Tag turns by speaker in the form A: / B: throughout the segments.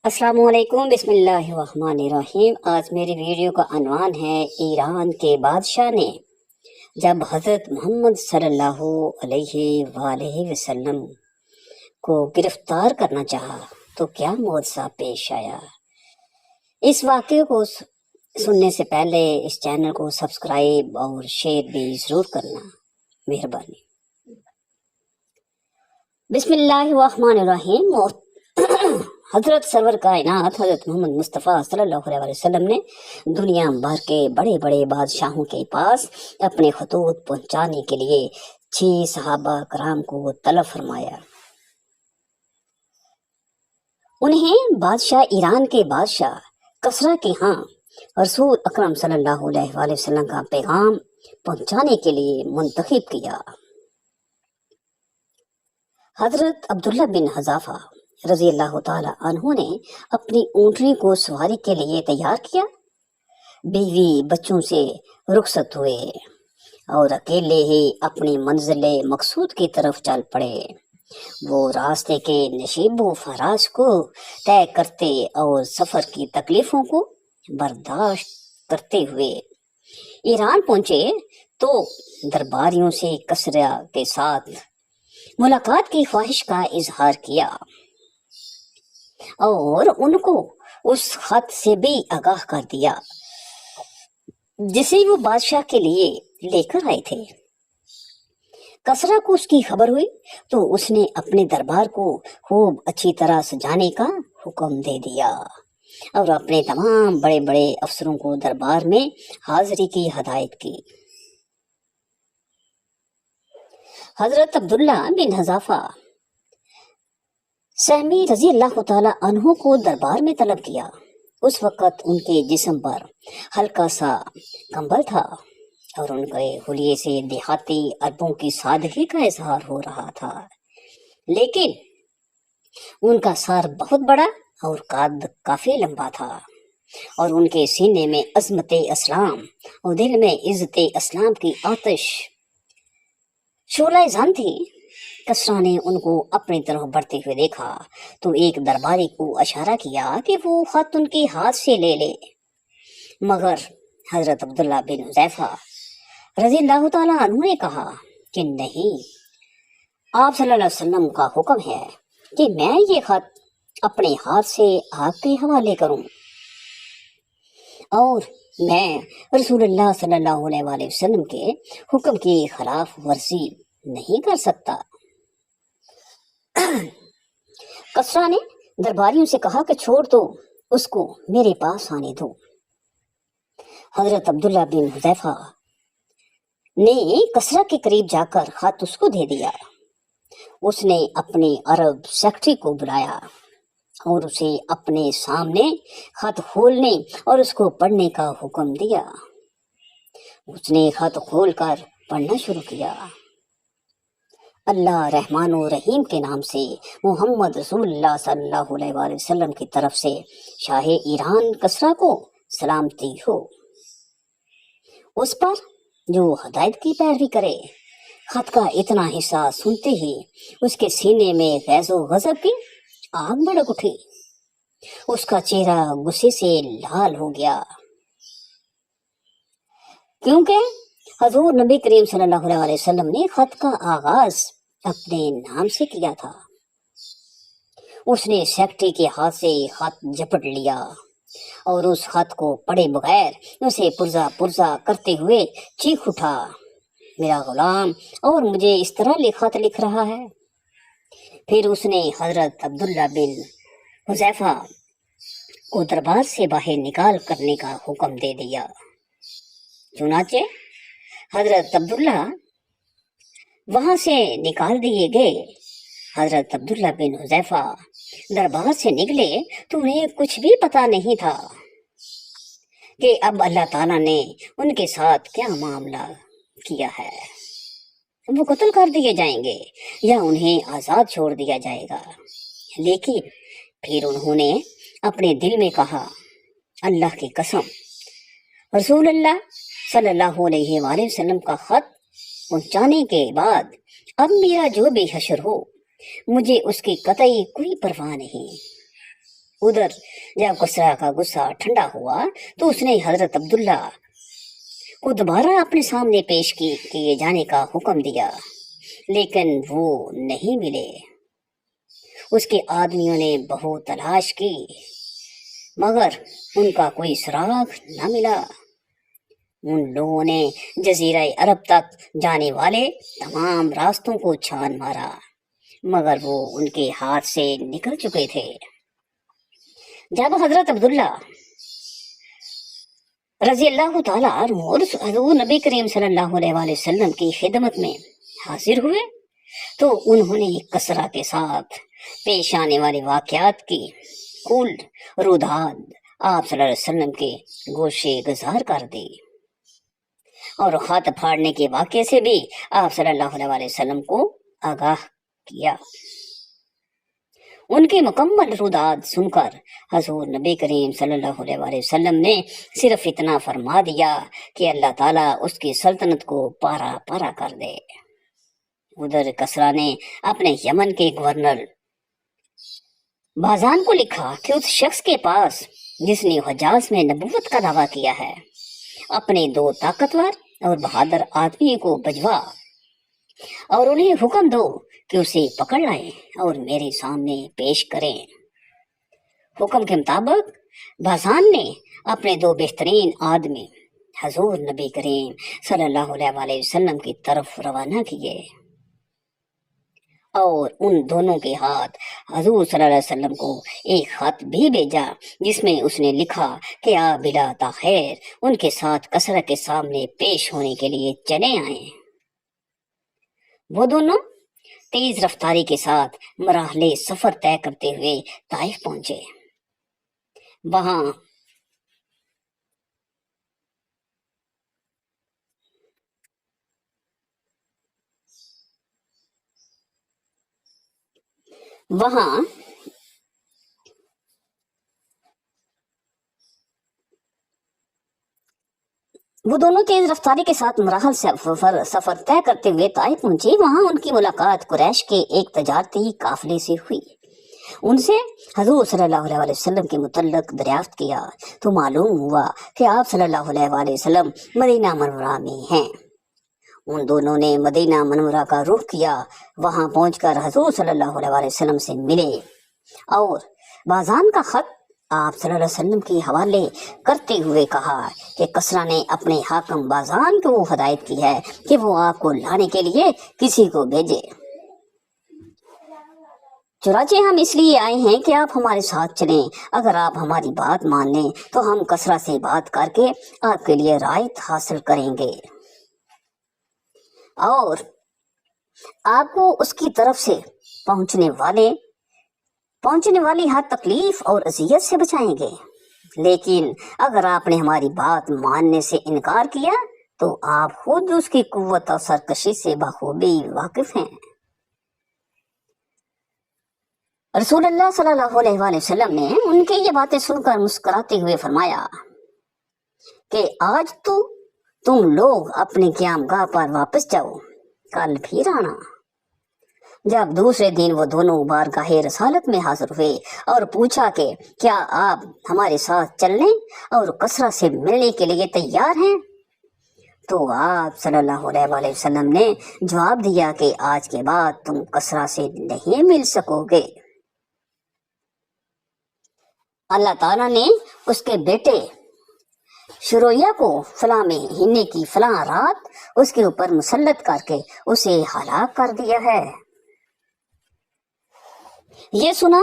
A: السلام علیکم، بسم اللہ الرحمن الرحیم۔ آج میری ویڈیو کا عنوان ہے ایران کے بادشاہ نے جب حضرت محمد صلی اللہ علیہ وآلہ وسلم کو گرفتار کرنا چاہا تو کیا معجزہ پیش آیا۔ اس واقعے کو سننے سے پہلے اس چینل کو سبسکرائب اور شیئر بھی ضرور کرنا، مہربانی۔ بسم اللہ الرحمن الرحیم۔ حضرت سرور کائنات حضرت محمد مصطفیٰ صلی اللہ علیہ وسلم نے دنیا بھر کے بڑے بڑے بادشاہوں کے پاس اپنے خطوط پہنچانے کے لیے 6 صحابہ کرام کو طلب فرمایا۔ انہیں بادشاہ ایران کے بادشاہ کسریٰ کے ہاں رسول اکرم صلی اللہ علیہ وآلہ وسلم کا پیغام پہنچانے کے لیے منتخب کیا۔ حضرت عبداللہ بن حذافہ رضی اللہ تعالی عنہ نے اپنی اونٹنی کو سواری کے لیے تیار کیا، بیوی بچوں سے رخصت ہوئے اور اکیلے ہی اپنی منزل مقصود کی طرف چل پڑے۔ وہ راستے کے نشیب و فراز کو طے کرتے اور سفر کی تکلیفوں کو برداشت کرتے ہوئے ایران پہنچے تو درباریوں سے کسریٰ کے ساتھ ملاقات کی خواہش کا اظہار کیا اور ان کو اس خط سے بھی آگاہ کر دیا جسے وہ بادشاہ کے لیے لے کر آئے تھے۔ کسریٰ کو اس کی خبر ہوئی تو اس نے اپنے دربار کو خوب اچھی طرح سجانے کا حکم دے دیا اور اپنے تمام بڑے بڑے افسروں کو دربار میں حاضری کی ہدایت کی۔ حضرت عبداللہ بن حذافہ سہمی رضی اللہ تعالی عنہ کو دربار میں طلب کیا۔ اس وقت ان کے جسم پر ہلکا سا کمبل تھا اور ان کے حلیے سے دیہاتی عربوں کی سادگی کا اظہار ہو رہا تھا، لیکن ان کا سر بہت بڑا اور قد کافی لمبا تھا اور ان کے سینے میں عظمت اسلام اور دل میں عزت اسلام کی آتش شعلہ زن تھی۔ کسریٰ نے ان کو اپنی طرف بڑھتے ہوئے دیکھا تو ایک درباری کو اشارہ کیا کہ وہ خط ان کے ہاتھ سے لے لے، مگر حضرت عبداللہ بن حذیفہ رضی اللہ تعالیٰ عنہ نے کہا کہ نہیں، آپ صلی اللہ علیہ وسلم کا حکم ہے کہ میں یہ خط اپنے ہاتھ سے آپ کے حوالے کروں اور میں رسول اللہ صلی اللہ علیہ وآلہ وسلم کے حکم کی خلاف ورزی نہیں کر سکتا۔ کسریٰ نے درباریوں سے کہا کہ چھوڑ دو، اس کو میرے پاس آنے دو۔ حضرت عبداللہ بن حذیفہ نے کسریٰ کے قریب جا کر خط اس کو دے دیا۔ اس نے اپنے عرب سیکرٹری کو بلایا اور اسے اپنے سامنے خط کھولنے اور اس کو پڑھنے کا حکم دیا۔ اس نے خط کھول کر پڑھنا شروع کیا۔ اللہ رحمان و رحیم کے نام سے، محمد رسول اللہ صلی اللہ علیہ وآلہ وسلم کی طرف سے شاہ ایران کسریٰ کو سلامتی ہو، اس پر جو ہدایت کی پیروی کرے۔ خط کا اتنا حصہ سنتے ہی اس کے سینے میں غیظ و غضب کی آگ بھڑک اٹھی، اس کا چہرہ غصے سے لال ہو گیا، کیونکہ حضور نبی کریم صلی اللہ علیہ وسلم نے خط کا آغاز اپنے نام سے کیا تھا۔ اس نے سیکرٹری کے ہاتھ سے خط جھپٹ لیا اور اس خط کو پڑھے بغیر اسے پرزا پرزا کرتے ہوئے چیخ اٹھا، میرا غلام اور مجھے اس طرح خط لکھ رہا ہے۔ پھر اس نے حضرت عبداللہ بن حذیفہ کو دربار سے باہر نکال کرنے کا حکم دے دیا۔ چنانچہ حضرت عبداللہ وہاں سے نکال دیے گئے۔ حضرت عبداللہ بن حذیفہ دربار سے نکلے تو انہیں کچھ بھی پتا نہیں تھا کہ اب اللہ تعالیٰ نے ان کے ساتھ کیا معاملہ کیا ہے، وہ قتل کر دیے جائیں گے یا انہیں آزاد چھوڑ دیا جائے گا۔ لیکن پھر انہوں نے اپنے دل میں کہا، اللہ کی قسم، رسول اللہ صلی اللہ علیہ وآلہ وسلم کا خط پہنچانے کے بعد اب میرا جو بھی حشر ہو، مجھے اس کی قطعی کوئی پرواہ نہیں۔ ادھر جب کسرا کا غصہ ٹھنڈا ہوا تو اس نے حضرت عبداللہ کو دوبارہ اپنے سامنے پیش کیے جانے کا حکم دیا، لیکن وہ نہیں ملے۔ اس کے آدمیوں نے بہت تلاش کی مگر ان کا کوئی سراغ نہ ملا۔ ان لوگوں نے جزیرہ عرب تک جانے والے تمام راستوں کو چھان مارا مگر وہ ان کے ہاتھ سے نکل چکے تھے۔ جب حضرت عبداللہ رضی اللہ تعالیٰ اور حضور نبی کریم صلی اللہ علیہ وآلہ وسلم کی خدمت میں حاضر ہوئے تو انہوں نے کسرا کے ساتھ پیش آنے والے واقعات کی کل روداد آپ صلی اللہ علیہ وسلم کے گوشے گزار کر دی، اور ہاتھ پھاڑنے کے واقعے سے بھی آپ صلی اللہ علیہ وآلہ وسلم کو آگاہ کیا۔ ان کی مکمل روداد سن کر حضور نبی کریم صلی اللہ علیہ وآلہ وسلم نے صرف اتنا فرما دیا کہ اللہ تعالیٰ اس کی سلطنت کو پارا پارا کر دے۔ ادھر کسرا نے اپنے یمن کے گورنر بازان کو لکھا کہ اس شخص کے پاس جس نے حجاز میں نبوت کا دعویٰ کیا ہے اپنے 2 طاقتور اور بہادر آدمی کو بھجوا اور انہیں حکم دو کہ اسے پکڑ لائیں اور میرے سامنے پیش کریں۔ حکم کے مطابق بازان نے اپنے 2 بہترین آدمی حضور نبی کریم صلی اللہ علیہ وآلہ وسلم کی طرف روانہ کیے اور ان دونوں کے ہاتھ حضور صلی اللہ علیہ وسلم کو ایک خط بھی بھیجا جس میں اس نے لکھا کہ آپ بلا تاخیر ان کے ساتھ کسرا کے سامنے پیش ہونے کے لیے چلے آئیں۔ وہ دونوں تیز رفتاری کے ساتھ مراحل سفر طے کرتے ہوئے طائف پہنچے۔ وہاں وہ دونوں تیز رفتاری کے ساتھ مراحل سفر طے کرتے ہوئے طائف پہنچے۔ وہاں ان کی ملاقات قریش کے ایک تجارتی قافلے سے ہوئی۔ ان سے حضور صلی اللہ علیہ وآلہ وسلم کے متعلق دریافت کیا تو معلوم ہوا کہ آپ صلی اللہ علیہ وآلہ وسلم مدینہ منورہ میں ہیں۔ ان دونوں نے مدینہ منورہ کا رخ کیا۔ وہاں پہنچ کر حضور صلی اللہ علیہ وآلہ وسلم سے ملے اور بازان کا خط آپ صلی اللہ علیہ وسلم کی حوالے کرتے ہوئے کہا کہ کسرا نے اپنے حاکم بازان کو ہدایت کی ہے کہ وہ آپ کو لانے کے لیے کسی کو بھیجے۔ چنانچہ ہم اس لیے آئے ہیں کہ آپ ہمارے ساتھ چلیں۔ اگر آپ ہماری بات مان لیں تو ہم کسرا سے بات کر کے آپ کے لیے رعایت حاصل کریں گے اور آپ کو اس کی طرف سے پہنچنے والی ہر تکلیف اور اذیت سے بچائیں گے۔ لیکن اگر آپ نے ہماری بات ماننے سے انکار کیا تو آپ خود اس کی قوت اور سرکشی سے بخوبی واقف ہیں۔ رسول اللہ صلی اللہ علیہ وآلہ وسلم نے ان کی یہ باتیں سن کر مسکراتے ہوئے فرمایا کہ آج تو تم لوگ اپنے قیام گاہ پر واپس جاؤ، کل پھر آنا۔ جب دوسرے دن وہ دونوں بارگاہ رسالت میں حاضر ہوئے اور پوچھا کہ کیا آپ ہمارے ساتھ چلنے اور کسرا سے ملنے کے لیے تیار ہیں، تو آپ صلی اللہ علیہ وآلہ وسلم نے جواب دیا کہ آج کے بعد تم کسرا سے نہیں مل سکو گے۔ اللہ تعالیٰ نے اس کے بیٹے شرویہ کو فلاں مہینے کی فلاں رات اس کے اوپر مسلط کر کے اسے ہلاک کر دیا ہے۔ یہ سنا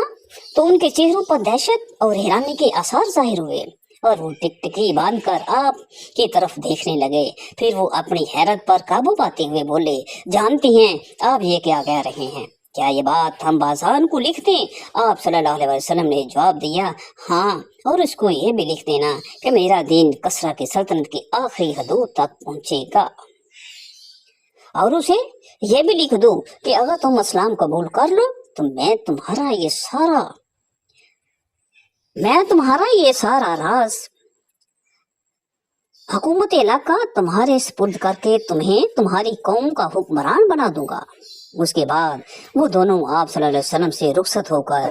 A: تو ان کے چہروں پر دہشت اور حیرانی کے آثار ظاہر ہوئے اور وہ ٹکٹکی باندھ کر آپ کی طرف دیکھنے لگے۔ پھر وہ اپنی حیرت پر قابو پاتے ہوئے بولے، جانتی ہیں آپ یہ کیا کہہ رہے ہیں؟ کیا یہ بات ہم بازان کو لکھ دیں؟ آپ صلی اللہ علیہ وسلم نے جواب دیا، ہاں، اور اس کو یہ بھی لکھ دینا کہ میرا دین کسرا کی سلطنت کی آخری حدود تک پہنچے گا، اور اسے یہ بھی لکھ دو کہ اگر تم اسلام قبول کر لو تو میں تمہارا یہ سارا راز حکومت علاقہ تمہارے سپرد کر کے تمہیں تمہاری قوم کا حکمران بنا دوں گا۔ اس کے بعد وہ دونوں آپ صلی اللہ علیہ وسلم سے رخصت ہو کر